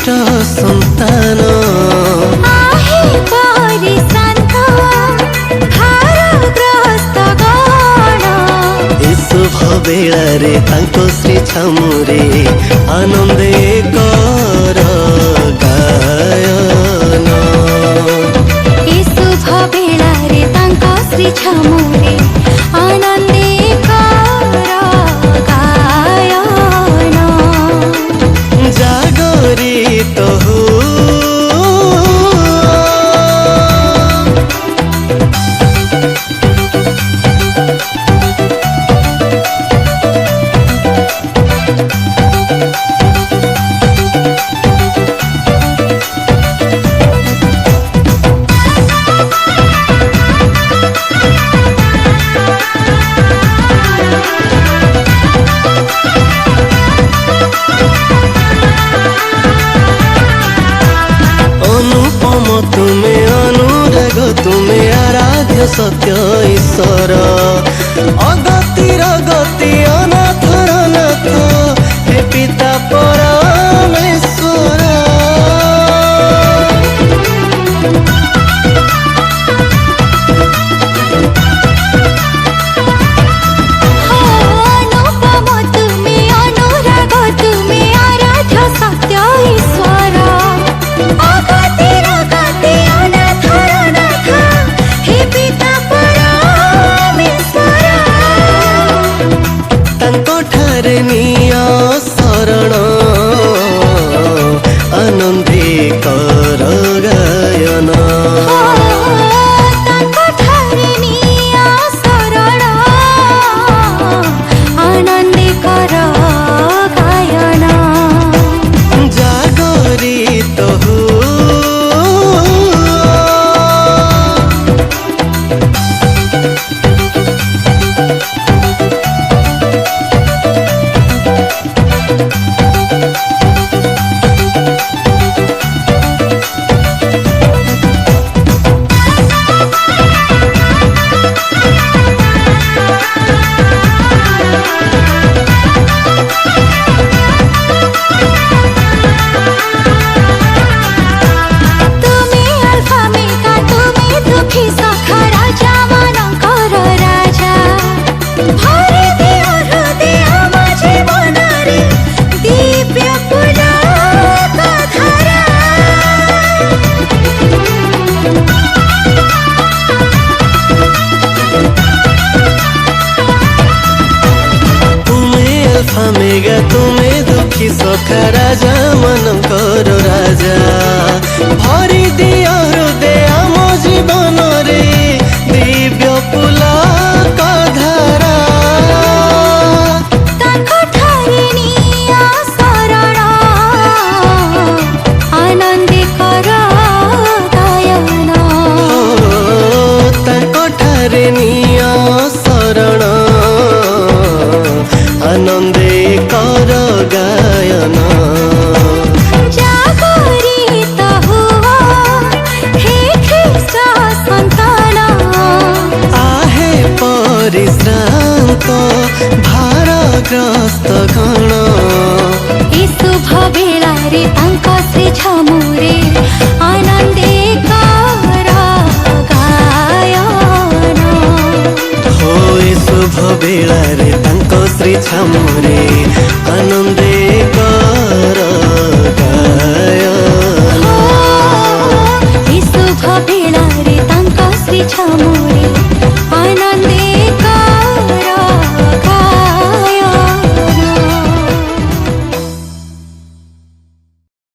इष्ट संतान आहे परिश्रांत भारग्रस्त गण शुभ बेलारे तांको श्री छामुरे आनंदे कर गायन शुभ बेलारे तांको श्री छामुरे आनंदे कर गायन जागरित हो तुम्हें अनुराग तुम्हें आराध्य सत्य ईश्वर अगतिर गति अनाथर नाथ हे पिता परमेश्वर शरण आनंदे कर गायन शरण आनंदे कर गायन जागरित हो मेगा तुम्हें दुखी सखा राजा मन कर राजा भरी दियो हृदय आम जीवन रे दिव्य पुलक धारा शरण आनंदे कर गायन ठारे निया शरण आनंदे कर गायन जागरित हुआ हे ख्रीष्ट संतान आहे परिश्रांत भारग्रस्त गण शुभ बेलारे तांको श्री छामुरे आनंदे कर गायन हो शुभ बेलारे तांको श्री छामुरे आनंद